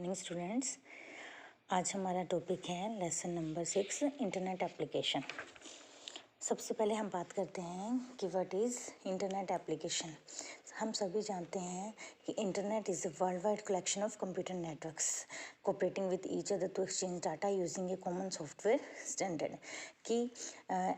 Morning students. आज हमारा topic है लेसन नंबर 6 इंटरनेट एप्लीकेशन। सबसे पहले हम बात करते हैं कि व्हाट इज़ इंटरनेट एप्लीकेशन। हम सभी जानते हैं कि internet is a world wide collection of computer networks cooperating with each other to exchange data using a common software standard. कि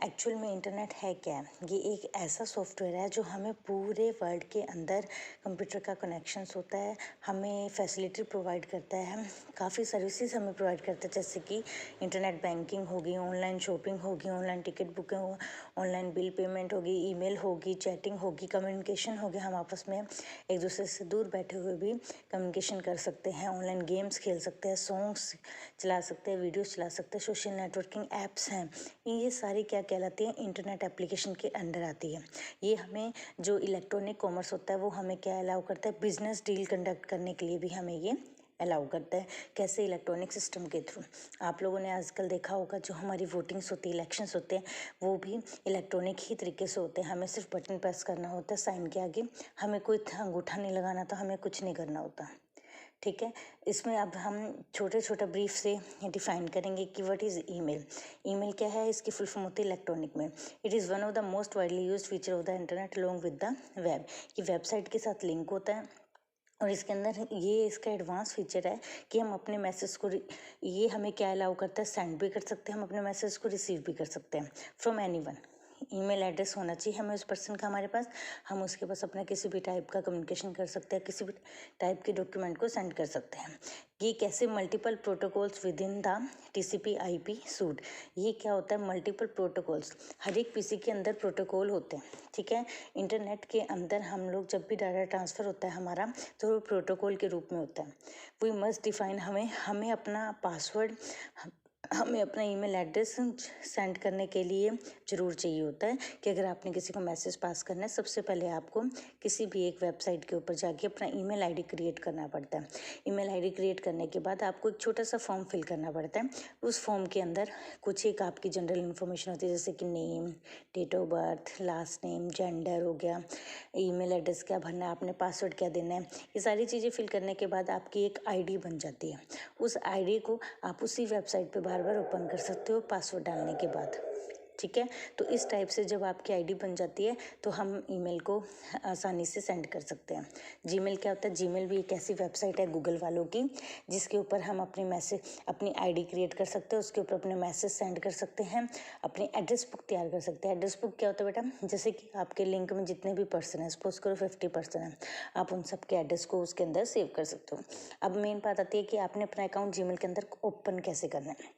एक्चुअल में इंटरनेट है क्या? ये एक ऐसा सॉफ्टवेयर है जो हमें पूरे वर्ल्ड के अंदर कंप्यूटर का कनेक्शंस होता है, हमें फैसिलिटी प्रोवाइड करता है, काफ़ी सर्विसेज हमें प्रोवाइड करता है, जैसे कि इंटरनेट बैंकिंग होगी, ऑनलाइन शॉपिंग होगी, ऑनलाइन टिकट बुकिंग होगी, ऑनलाइन बिल पेमेंट होगी, ईमेल होगी, चैटिंग होगी, कम्युनिकेशन होगी। हम आपस में एक दूसरे से दूर बैठे हुए भी कम्युनिकेशन कर सकते हैं, ऑनलाइन गेम्स खेल सकते हैं, सॉन्ग्स चला सकते हैं, वीडियोस चला सकते हैं, सोशल नेटवर्किंग ऐप्स हैं। ये सारी क्या कहलाती हैं? इंटरनेट एप्लीकेशन के अंडर आती है। ये हमें जो इलेक्ट्रॉनिक कॉमर्स होता है वो हमें क्या अलाउ करता है? बिजनेस डील कंडक्ट करने के लिए भी हमें ये अलाउ करता है। कैसे? इलेक्ट्रॉनिक सिस्टम के थ्रू। आप लोगों ने आजकल देखा होगा जो हमारी वोटिंग्स होती है, इलेक्शंस होते हैं, वो भी इलेक्ट्रॉनिक ही तरीके से होते हैं। हमें सिर्फ बटन प्रेस करना होता है साइन के आगे, हमें कोई अंगूठा नहीं लगाना था, हमें कुछ नहीं करना होता। ठीक है। इसमें अब हम छोटा ब्रीफ से डिफाइन करेंगे कि व्हाट इज़ ईमेल। ईमेल क्या है? इसकी फुल फॉर्म होती है इलेक्ट्रॉनिक में। It is one of the most widely used feature of the internet along with the web. ये वेबसाइट के साथ लिंक होता है और इसके अंदर ये इसका एडवांस फीचर है कि हम अपने मैसेज को ये हमें क्या अलाउ करता है? सेंड भी कर सकते हैं, हम अपने मैसेज को रिसीव भी कर सकते हैं फ्रॉम एनीवन। ईमेल एड्रेस होना चाहिए हमें उस पर्सन का हमारे पास, हम उसके पास अपना किसी भी टाइप का कम्युनिकेशन कर सकते हैं, किसी भी टाइप के डॉक्यूमेंट को सेंड कर सकते हैं। ये कैसे? Multiple protocols with in the TCP/IP suit. ये क्या होता है? मल्टीपल प्रोटोकॉल्स, हर एक पीसी के अंदर प्रोटोकॉल होते हैं। ठीक है। इंटरनेट के अंदर हम लोग जब भी डाटा ट्रांसफ़र होता है हमारा, तो वो प्रोटोकॉल के रूप में होता है। वी मस्ट डिफाइन, हमें अपना पासवर्ड, हमें अपना ईमेल एड्रेस सेंड करने के लिए ज़रूर चाहिए होता है कि अगर आपने किसी को मैसेज पास करना है, सबसे पहले आपको किसी भी एक वेबसाइट के ऊपर जाके अपना ईमेल आईडी क्रिएट करना पड़ता है। ईमेल आईडी क्रिएट करने के बाद आपको एक छोटा सा फॉर्म फिल करना पड़ता है। उस फॉर्म के अंदर कुछ एक आपकी जनरल इन्फॉर्मेशन होती है, जैसे कि name, date of birth, last name, gender हो गया, ईमेल एड्रेस क्या भरना है आपने, पासवर्ड क्या देना है। ये सारी चीज़ें फिल करने के बाद आपकी एक आईडी बन जाती है। उस आईडी को आप उसी वेबसाइट पे बार बार ओपन कर सकते हो पासवर्ड डालने के बाद। ठीक है। तो इस टाइप से जब आपकी आईडी बन जाती है तो हम ईमेल को आसानी से सेंड कर सकते हैं। जीमेल क्या होता है? जीमेल भी एक ऐसी वेबसाइट है गूगल वालों की, जिसके ऊपर हम अपनी आईडी क्रिएट कर सकते हैं, उसके ऊपर अपने मैसेज सेंड कर सकते हैं, अपनी एड्रेस बुक तैयार कर सकते हैं। एड्रेस बुक क्या होता है बेटा? जैसे कि आपके लिंक में जितने भी पर्सन हैं, सपोज करो 50 पर्सन हैं, आप उन सब के एड्रेस को उसके अंदर सेव कर सकते हो। अब मेन बात आती है कि आपने अपना अकाउंट जीमेल के अंदर ओपन कैसे करना है।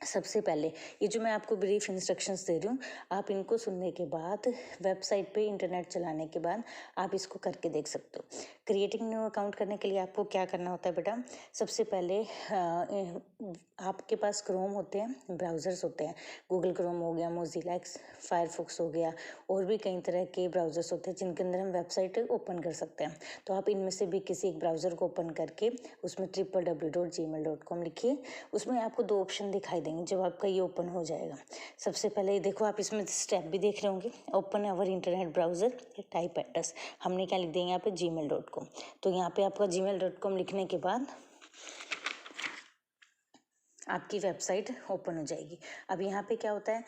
सबसे पहले ये जो मैं आपको ब्रीफ इंस्ट्रक्शंस दे रही हूँ, आप इनको सुनने के बाद, वेबसाइट पे इंटरनेट चलाने के बाद आप इसको करके देख सकते हो। क्रिएटिंग न्यू अकाउंट करने के लिए आपको क्या करना होता है बेटा? सबसे पहले आपके पास क्रोम होते हैं, ब्राउज़र्स होते हैं, गूगल क्रोम हो गया, मोज़िला फायरफॉक्स हो गया, और भी कई तरह के ब्राउज़र्स होते हैं जिनके अंदर हम वेबसाइट ओपन कर सकते हैं। तो आप इनमें से भी किसी एक ब्राउज़र को ओपन करके उसमें www.gmail.com लिखिए। उसमें आपको 2 ऑप्शन दिखाई देंगे जब आपका ये ओपन हो जाएगा। सबसे पहले ये देखो, आप इसमें स्टेप भी देख रहे होंगे, ओपन अवर इंटरनेट ब्राउज़र, टाइप एड्रेस, हमने क्या लिख देंगे यहाँ पे? gmail.com। तो यहाँ पे आपका gmail.com लिखने के बाद आपकी वेबसाइट ओपन हो जाएगी। अब यहाँ पे क्या होता है?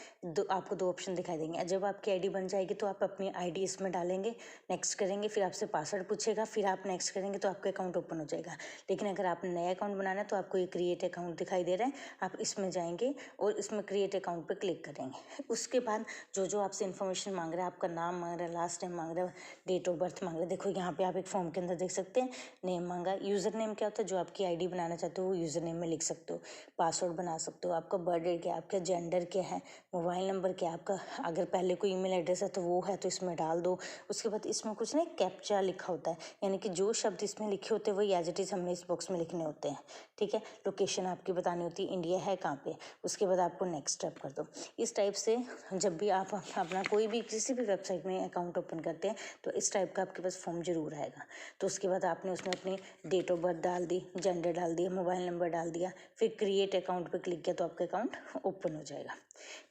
आपको 2 ऑप्शन दिखाई देंगे। जब आपकी आईडी बन जाएगी तो आप अपनी आईडी इसमें डालेंगे, नेक्स्ट करेंगे, फिर आपसे पासवर्ड पूछेगा, फिर आप नेक्स्ट करेंगे तो आपका अकाउंट ओपन हो जाएगा। लेकिन अगर आपने नया अकाउंट बनाना है तो आपको ये क्रिएट अकाउंट दिखाई दे रहा है, आप इसमें जाएंगे और इसमें क्रिएट अकाउंट पर क्लिक करेंगे। उसके बाद जो आपसे इन्फॉर्मेशन मांग रहा है, आपका नाम मांग रहा है, लास्ट नेम मांग रहा है, डेट ऑफ बर्थ मांग रहा है। देखो यहाँ पे आप एक फॉर्म के अंदर देख सकते हैं, नेम मांगा। यूज़र नेम क्या होता है? जो आपकी आईडी बनाना चाहते हो वो यूज़र नेम में लिख सकते हो, पासवर्ड बना सकते हो, आपका बर्थ डेट क्या है, आपका जेंडर क्या है, मोबाइल नंबर क्या है आपका, अगर पहले कोई ईमेल एड्रेस है तो वो है तो इसमें डाल दो। उसके बाद इसमें कुछ नहीं, कैप्चा लिखा होता है, यानी कि जो शब्द इसमें लिखे होते हैं वही एज इट इज़ हमने इस बॉक्स में लिखने होते हैं। ठीक है। लोकेशन आपकी बतानी होती है, इंडिया है कहाँ पे। उसके बाद आपको नेक्स्ट स्टेप कर दो। इस टाइप से जब भी आप अपना कोई भी किसी भी वेबसाइट में अकाउंट ओपन करते हैं तो इस टाइप का आपके पास फॉर्म जरूर आएगा। तो उसके बाद आपने उसमें अपनी डेट ऑफ बर्थ डाल दी, जेंडर डाल दिया, मोबाइल नंबर डाल दिया, फिर क्रिएट अकाउंट पे क्लिक किया तो आपका अकाउंट ओपन हो जाएगा।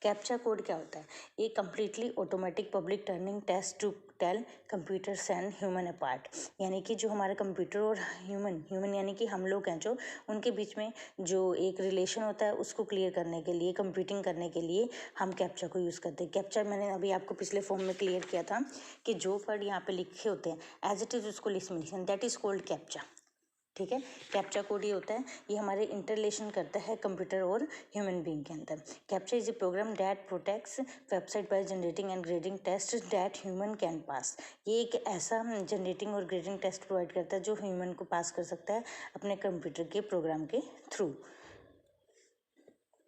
कैप्चा कोड क्या होता है? ये completely automatic public turning test to tell computers and human apart, यानी कि जो हमारा कंप्यूटर और ह्यूमन यानी कि हम लोग हैं जो, उनके बीच में जो एक रिलेशन होता है उसको क्लियर करने के लिए, कंप्यूटिंग करने के लिए हम कैप्चा को यूज़ करते हैं। कैप्चा मैंने अभी आपको पिछले फॉर्म में क्लियर किया था कि जो वर्ड यहाँ पे लिखे होते हैं एज इट इज़ उसको लिखना, दैट इज़ कॉल्ड कैप्चा। ठीक है, कैप्चा कोड ये होता है, ये हमारे इंटरलेशन करता है कंप्यूटर और ह्यूमन बीइंग के अंदर। Captcha is a program that protects website by generating and grading test that human can pass. ये एक ऐसा जनरेटिंग और ग्रेडिंग टेस्ट प्रोवाइड करता है जो ह्यूमन को पास कर सकता है अपने कंप्यूटर के प्रोग्राम के थ्रू।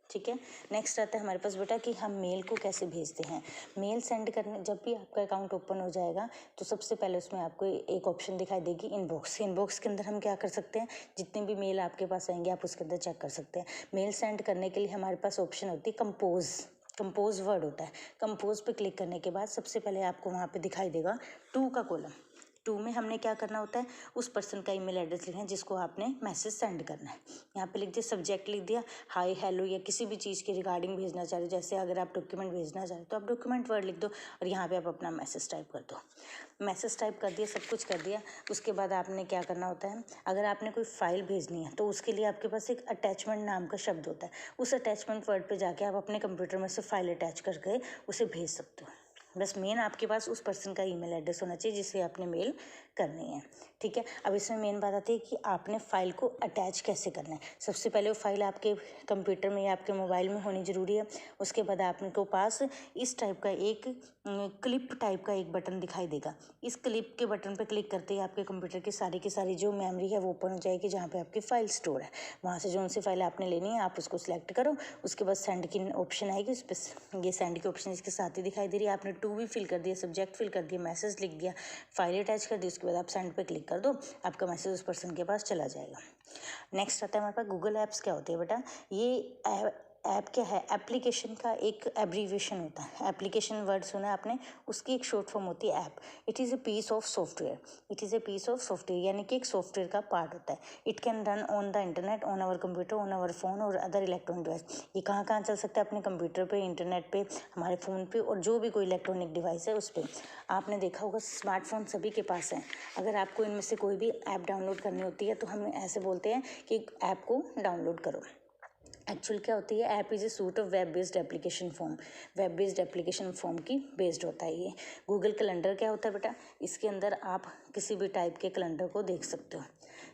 ठीक है, नेक्स्ट आता है हमारे पास बेटा कि हम मेल को कैसे भेजते हैं। मेल सेंड करने, जब भी आपका अकाउंट ओपन हो जाएगा तो सबसे पहले उसमें आपको एक ऑप्शन दिखाई देगी इनबॉक्स। इनबॉक्स के अंदर हम क्या कर सकते हैं, जितने भी मेल आपके पास आएंगे आप उसके अंदर चेक कर सकते हैं। मेल सेंड करने के लिए हमारे पास ऑप्शन होती है कंपोज वर्ड होता है। कंपोज पे क्लिक करने के बाद सबसे पहले आपको वहाँ पे दिखाई देगा टू का कॉलम। टू में हमने क्या करना होता है, उस पर्सन का ईमेल एड्रेस लिखना है जिसको आपने मैसेज सेंड करना है। यहाँ पे लिख दिया, सब्जेक्ट लिख दिया हाय हेलो, या किसी भी चीज़ के रिगार्डिंग भेजना चाह रहे हो, जैसे अगर आप डॉक्यूमेंट भेजना चाह रहे हो तो आप डॉक्यूमेंट वर्ड लिख दो और यहाँ पे आप अपना मैसेज टाइप कर दो। मैसेज टाइप कर दिया, सब कुछ कर दिया। उसके बाद आपने क्या करना होता है, अगर आपने कोई फाइल भेजनी है तो उसके लिए आपके पास एक अटैचमेंट नाम का शब्द होता है। उस अटैचमेंट वर्ड पर जाके आप अपने कंप्यूटर में से फाइल अटैच करके उसे भेज सकते हो। बस मेन आपके पास उस पर्सन का ईमेल एड्रेस होना चाहिए जिसे आपने मेल करनी है। ठीक है, अब इसमें मेन बात आती है कि आपने फाइल को अटैच कैसे करना है। सबसे पहले वो फाइल आपके कंप्यूटर में या आपके मोबाइल में होनी ज़रूरी है। उसके बाद आपके पास इस टाइप का एक क्लिप टाइप का एक बटन दिखाई देगा। इस क्लिप के बटन पर क्लिक करते ही आपके कंप्यूटर की सारी जो मेमोरी है वो ओपन हो जाएगी, जहाँ पे आपकी फाइल स्टोर है। वहाँ से जो सी फाइल आपने लेनी है आप उसको सिलेक्ट करो। उसके बाद सेंड की ऑप्शन आएगी, उस पर ये सेंड की ऑप्शन इसके साथ ही दिखाई दे रही है। आपने टू भी फिल कर दिया, सब्जेक्ट फिल कर दिया, मैसेज लिख दिया, फाइल अटैच कर दी, उसके बाद आप सेंड पे क्लिक कर दो, आपका मैसेज उस पर्सन के पास चला जाएगा। नेक्स्ट आता है हमारे पास गूगल ऐप्स। क्या होती है बेटा, ये ऐप क्या है, एप्लीकेशन का एक एब्रीविएशन होता है। एप्लीकेशन वर्ड सुना है आपने, उसकी एक शॉर्ट फॉर्म होती है app. It is a piece of software, it is a piece of software यानी कि एक सॉफ्टवेयर का पार्ट होता है। It can run on the internet, on our computer, on our phone और अदर इलेक्ट्रॉनिक डिवाइस। ये कहाँ कहाँ चल सकता है, अपने कंप्यूटर पे, इंटरनेट पे, हमारे फ़ोन पे और जो भी कोई इलेक्ट्रॉनिक डिवाइस है उस पर। आपने देखा होगा स्मार्टफोन सभी के पास है। अगर आपको इनमें से कोई भी ऐप डाउनलोड करनी होती है तो हम ऐसे बोलते हैं कि ऐप को डाउनलोड करो। एक्चुअल क्या होती है, app is a suit of web based application form. Web based application form की बेस्ड होता है ये। गूगल कैलेंडर क्या होता है बेटा, इसके अंदर आप किसी भी टाइप के कैलेंडर को देख सकते हो।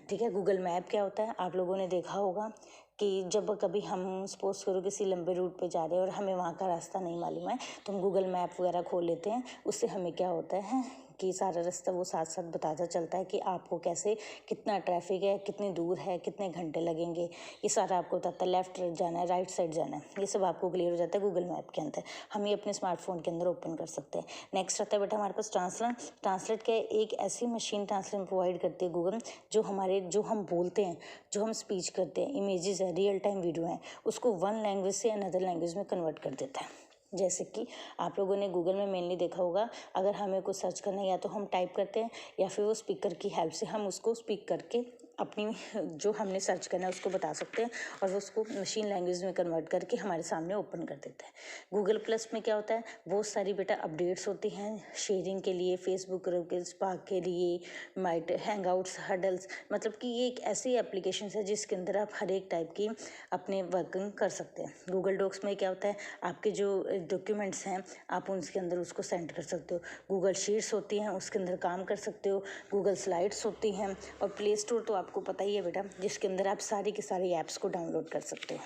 ठीक है, गूगल मैप क्या होता है, आप लोगों ने देखा होगा कि जब कभी हम सपोज करो किसी लंबे रूट पे जा रहे हैं और हमें वहाँ का रास्ता नहीं मालूम है तो हम गूगल मैप वगैरह खोल लेते हैं। उससे हमें क्या होता है कि सारा रास्ता वो साथ साथ बताता चलता है कि आपको कैसे, कितना ट्रैफिक है, कितनी दूर है, कितने घंटे लगेंगे, ये सारा आपको बताता है। लेफ्ट जाना है, राइट साइड जाना है, ये सब आपको क्लियर हो जाता है गूगल मैप के अंदर। हम ये अपने स्मार्टफोन के अंदर ओपन कर सकते हैं। नेक्स्ट आता है बेटा हमारे पास ट्रांसलेट क्या है, एक ऐसी मशीन ट्रांसलेट प्रोवाइड करती है गूगल, जो हम बोलते हैं, जो हम स्पीच करते हैं, इमेजेस है, रियल टाइम वीडियो है, उसको वन लैंग्वेज से अनदर लैंग्वेज में कन्वर्ट कर देता है। जैसे कि आप लोगों ने गूगल में मेनली देखा होगा, अगर हमें कुछ सर्च करना है या तो हम टाइप करते हैं या फिर वो स्पीकर की हेल्प से हम उसको स्पीक करके अपनी जो हमने सर्च करना है उसको बता सकते हैं और वो उसको मशीन लैंग्वेज में कन्वर्ट करके हमारे सामने ओपन कर देता है। गूगल प्लस में क्या होता है, बहुत सारी बेटा अपडेट्स होती हैं शेयरिंग के लिए, फेसबुक ग्रुप के स्पार्क के लिए, माइट हैंगआउट्स, हडल्स, मतलब कि ये एक ऐसी एप्लीकेशन है जिसके अंदर आप हर एक टाइप की अपने वर्किंग कर सकते हैं। गूगल डॉक्स में क्या होता है, आपके जो डॉक्यूमेंट्स हैं आप उनके अंदर उसको सेंड कर सकते हो। गूगल शीट्स होती हैं उसके अंदर काम कर सकते हो। गूगल स्लाइड्स होती हैं और प्ले स्टोर तो आपको पता ही है बेटा, जिसके अंदर आप सारी की सारी ऐप्स को डाउनलोड कर सकते हो।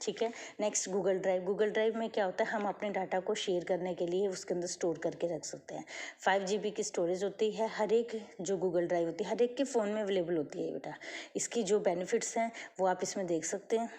ठीक है, नेक्स्ट गूगल ड्राइव में क्या होता है, हम अपने डाटा को शेयर करने के लिए उसके अंदर स्टोर करके रख सकते हैं। 5 GB की स्टोरेज होती है, हर एक जो गूगल ड्राइव होती है हर एक के फ़ोन में अवेलेबल होती है बेटा। इसकी जो बेनिफिट्स हैं वो आप इसमें देख सकते हैं।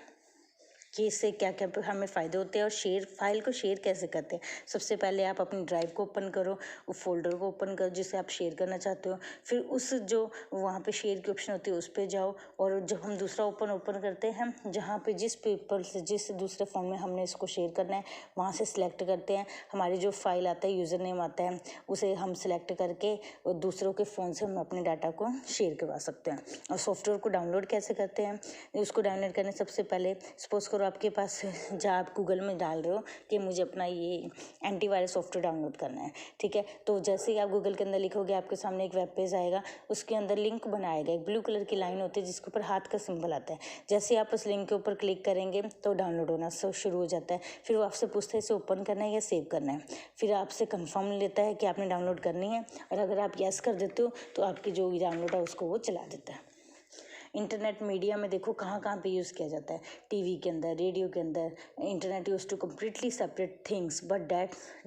कि इससे क्या क्या हमें फ़ायदे होते हैं और फाइल को शेयर कैसे करते हैं। सबसे पहले आप अपनी ड्राइव को ओपन करो, वो फोल्डर को ओपन करो जिसे आप शेयर करना चाहते हो, फिर उस जो वहाँ पे शेयर की ऑप्शन होती है उस पर जाओ, और जब हम दूसरा ओपन करते हैं जहाँ पे जिस पेपर से जिस दूसरे फ़ोन में हमने इसको शेयर करना है वहाँ से सिलेक्ट करते हैं। हमारी जो फाइल आता है, यूज़र नेम आता है, उसे हम सिलेक्ट करके दूसरों के फ़ोन से हम अपने डाटा को शेयर करवा सकते हैं। और सॉफ्टवेयर को डाउनलोड कैसे करते हैं, उसको डाउनलोड करने सबसे पहले सपोज करो आपके पास, जब आप गूगल में डाल रहे हो कि मुझे अपना ये एंटीवायरस सॉफ्टवेयर डाउनलोड करना है, ठीक है, तो जैसे ही आप गूगल के अंदर लिखोगे आपके सामने एक वेब पेज आएगा, उसके अंदर लिंक बनाएगा, एक ब्लू कलर की लाइन होती है जिसके ऊपर हाथ का सिंबल आता है। जैसे आप उस लिंक के ऊपर क्लिक करेंगे तो डाउनलोड होना शुरू हो जाता है। फिर वो आपसे पूछता है इसे ओपन करना है या सेव करना है, फिर आपसे कंफर्म लेता है कि आपने डाउनलोड करनी है, और अगर आप यस कर देते हो तो आपकी जो डाउनलोड है उसको वो चला देता है। इंटरनेट मीडिया में देखो कहाँ कहाँ पे यूज़ किया जाता है, टीवी के अंदर, रेडियो के अंदर। Internet use to completely separate things but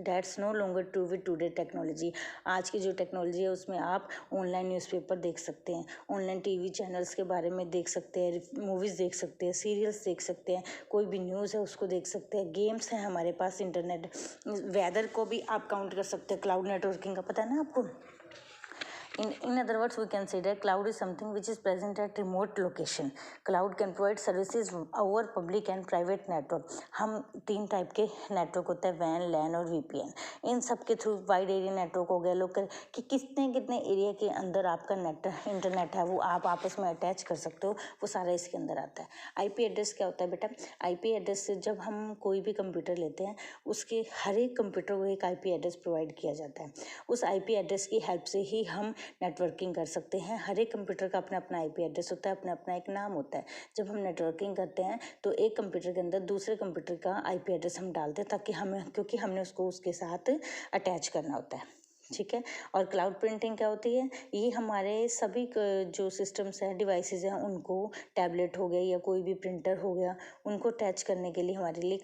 that's no longer true with today technology. आज की जो टेक्नोलॉजी है उसमें आप ऑनलाइन न्यूज़पेपर देख सकते हैं, ऑनलाइन टीवी चैनल्स के बारे में देख सकते हैं, मूवीज़ देख सकते हैं, सीरियल्स देख सकते हैं, कोई भी न्यूज़ है उसको देख सकते हैं, गेम्स हैं हमारे पास, इंटरनेट, वेदर को भी आप काउंट कर सकते हैं। क्लाउड नेटवर्किंग का पता है ना आपको। In other words, we consider cloud is something which is present at remote location. Cloud can provide services over public and private network. हम 3 टाइप के नेटवर्क होते हैं, वैन, लैन और वीपीएन। इन सब के थ्रू वाइड एरिया नेटवर्क हो गया, local, कि कितने कितने एरिया के अंदर आपका इंटरनेट है वो आप आपस में अटैच कर सकते हो, वो सारा इसके अंदर आता है। आईपी एड्रेस क्या होता है बेटा, आईपी एड्रेस से जब हम कोई भी कंप्यूटर लेते हैं उसके हर एक कंप्यूटर को एक आईपी एड्रेस प्रोवाइड किया जाता है। उस आईपी एड्रेस की हेल्प से ही हम नेटवर्किंग कर सकते हैं। हर एक कंप्यूटर का अपना अपना आईपी एड्रेस होता है, अपना अपना एक नाम होता है। जब हम नेटवर्किंग करते हैं तो एक कंप्यूटर के अंदर दूसरे कंप्यूटर का आईपी एड्रेस हम डालते हैं ताकि क्योंकि हमने उसको उसके साथ अटैच करना होता है, ठीक है। और क्लाउड प्रिंटिंग क्या होती है, ये हमारे सभी जो सिस्टम्स हैं, डिवाइसेस हैं, उनको, टैबलेट हो गया या कोई भी प्रिंटर हो गया, उनको अटैच करने के लिए हमारे लिए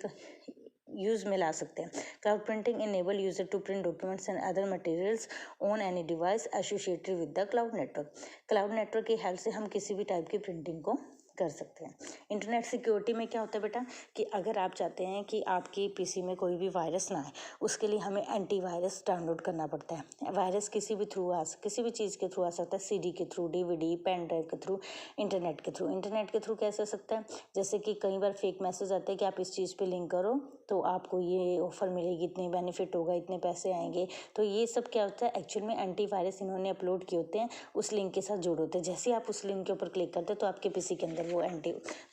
यूज़ में ला सकते हैं। Cloud printing enable user to print documents and other materials on any device associated with the cloud network. Cloud network की हेल्प से हम किसी भी टाइप की प्रिंटिंग को कर सकते हैं। इंटरनेट सिक्योरिटी में क्या होता है बेटा, कि अगर आप चाहते हैं कि आपकी पीसी में कोई भी वायरस ना आए, उसके लिए हमें एंटीवायरस डाउनलोड करना पड़ता है। वायरस किसी भी चीज़ के थ्रू आ सकता है, सीडी के थ्रू, डीवीडी, पेन ड्राइव के थ्रू, इंटरनेट के थ्रू कैसे आ सकता है, जैसे कि कई बार फेक मैसेज आते हैं कि आप इस चीज़ पे लिंक करो तो आपको ये ऑफ़र मिलेगी, इतने बेनिफिट होगा, इतने पैसे आएंगे। तो ये सब क्या होता है, एक्चुअल में एंटीवायरस इन्होंने अपलोड किए होते हैं, उस लिंक के साथ जोड़े होते हैं। जैसे ही आप उस लिंक के ऊपर क्लिक करते हैं तो आपके पीसी के अंदर वो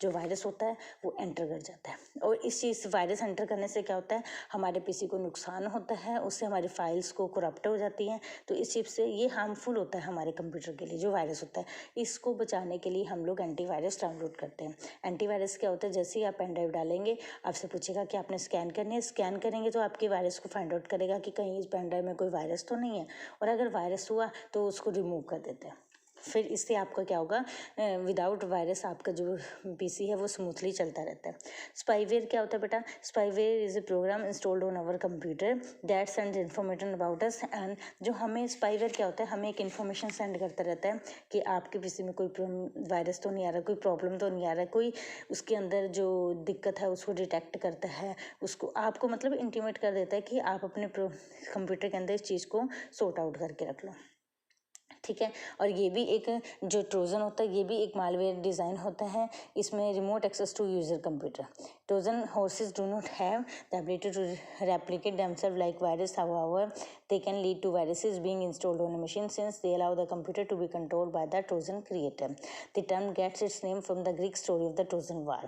जो वायरस होता है वो एंटर कर जाता है। और इस वायरस एंटर करने से क्या होता है, हमारे पीसी को नुकसान होता है, उससे हमारी फाइल्स को करप्ट हो जाती हैं। तो इस चीज़ से ये हार्मफुल होता है हमारे कंप्यूटर के लिए, जो वायरस होता है। इसको बचाने के लिए हम लोग एंटीवायरस डाउनलोड करते हैं। एंटीवायरस क्या होता है, जैसे ही आप पेन ड्राइव डालेंगे आपसे पूछेगा कि आपने स्कैन करनी है, स्कैन करेंगे तो आपके वायरस को फाइंड आउट करेगा कि कहीं इस पेन ड्राइव में कोई वायरस तो नहीं है, और अगर वायरस हुआ तो उसको रिमूव कर देते हैं। फिर इससे आपका क्या होगा, विदाउट वायरस आपका जो पीसी है वो स्मूथली चलता रहता है। स्पाईवेयर क्या होता है बेटा, spyware is a program installed on our computer that sends information about us. And जो हमें स्पाईवेयर क्या होता है, हमें एक इन्फॉर्मेशन सेंड करता रहता है कि आपके पीसी में कोई वायरस तो नहीं आ रहा, कोई प्रॉब्लम तो नहीं आ रहा, कोई उसके अंदर जो दिक्कत है उसको डिटेक्ट करता है, उसको आपको मतलब इंटीमेट कर देता है कि आप अपने कंप्यूटर के अंदर इस चीज़ को सॉर्ट आउट करके रख लो, ठीक है। और ये भी एक जो ट्रोजन होता है, ये भी एक मालवेयर डिज़ाइन होता है। इसमें remote access to user computer. Trojan horses do not have the ability to replicate themselves like virus, however they can lead to viruses being installed on a machine since they allow the computer to be controlled by the Trojan creator. The term gets its name from the Greek story of the Trojan War.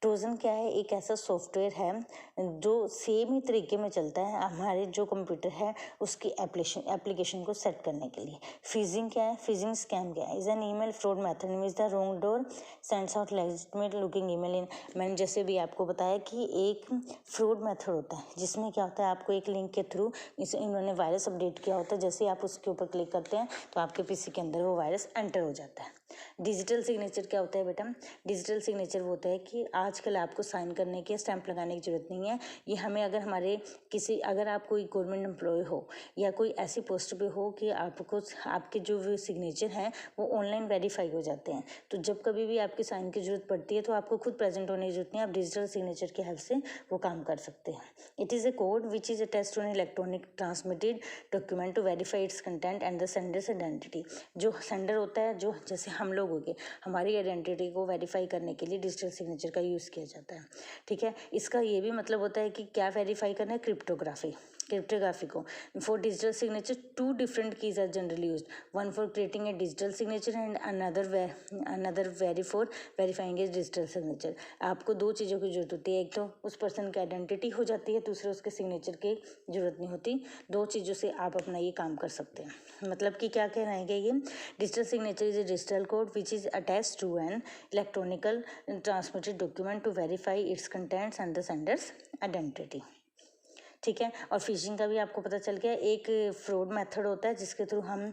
Trojan क्या है, एक ऐसा software है जो same ही तरीके में चलता है हमारे जो कंप्यूटर है उसकी एप्लीकेशन को सेट करने के लिए। फिजिंग क्या है, फिजिंग स्कैम क्या है, is an email fraud method in which the wrong door sends out legitimate looking email in. मैंने जैसे भी आपको बताया कि एक फ्रॉड मेथड होता है जिसमें क्या होता है, आपको एक लिंक के थ्रू इन्होंने वायरस अपडेट किया होता है, जैसे आप उसके ऊपर क्लिक करते हैं तो आपके पीसी के अंदर वो वायरस एंटर हो जाता है। डिजिटल सिग्नेचर क्या होता है बेटा? डिजिटल सिग्नेचर वो होता है कि आजकल आपको साइन करने की, स्टैंप लगाने की जरूरत नहीं है। ये हमें अगर आप कोई गवर्नमेंट एम्प्लॉय हो या कोई ऐसी पोस्ट पे हो कि आपको आपके जो सिग्नेचर हैं वो ऑनलाइन वेरीफाई हो जाते हैं, तो जब कभी भी आपकी साइन की जरूरत पड़ती है तो आपको खुद प्रेजेंट होने की जरूरत नहीं है, आप डिजिटल सिग्नेचर की हेल्प से वो काम कर सकते हैं। It is a code which is attached to an electronic transmitted document to verify its content and the sender's identity. जो सेंडर होता है, जो जैसे हम लोग हो गए, हमारी आइडेंटिटी को वेरीफाई करने के लिए डिजिटल सिग्नेचर का यूज़ किया जाता है। ठीक है, इसका ये भी मतलब होता है कि क्या वेरीफाई करना है? क्रिप्टोग्राफी को। For digital signature 2 different keys are generally used, one for creating a digital signature and another for verifying a digital signature. आपको 2 चीज़ों की जरूरत होती है, एक तो उस पर्सन की आइडेंटिटी हो जाती है, दूसरे उसके सिग्नेचर की जरूरत नहीं होती। 2 चीज़ों से आप अपना ये काम कर सकते हैं। मतलब कि क्या कह रहे हैं कि ये digital signature is a digital code which is attached to an electronical transmitted document to verify its contents and the sender's identity. ठीक है, और फिशिंग का भी आपको पता चल गया। एक फ्रॉड मेथड होता है जिसके थ्रू हम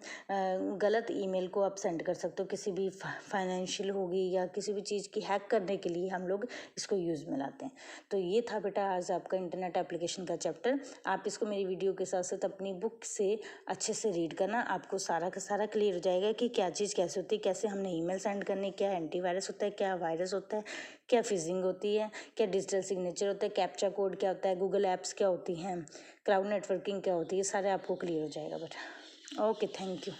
गलत ईमेल को आप सेंड कर सकते हो, किसी भी फाइनेंशियल होगी या किसी भी चीज़ की हैक करने के लिए हम लोग इसको यूज़ में लाते हैं। तो ये था बेटा आज आपका इंटरनेट एप्लीकेशन का चैप्टर। आप इसको मेरी वीडियो के साथ साथ अपनी बुक से अच्छे से रीड करना, आपको सारा का सारा क्लियर हो जाएगा कि क्या चीज़ कैसे होती है, कैसे हमने ईमेल सेंड करनी, क्या एंटीवायरस होता है, क्या वायरस होता है, क्या फिशिंग होती है, क्या डिजिटल सिग्नेचर होता है, कैप्चा कोड क्या होता है, गूगल ऐप्स क्या होती हैं, क्लाउड नेटवर्किंग क्या होती है, ये सारे आपको क्लियर हो जाएगा बेटा। Okay, thank you.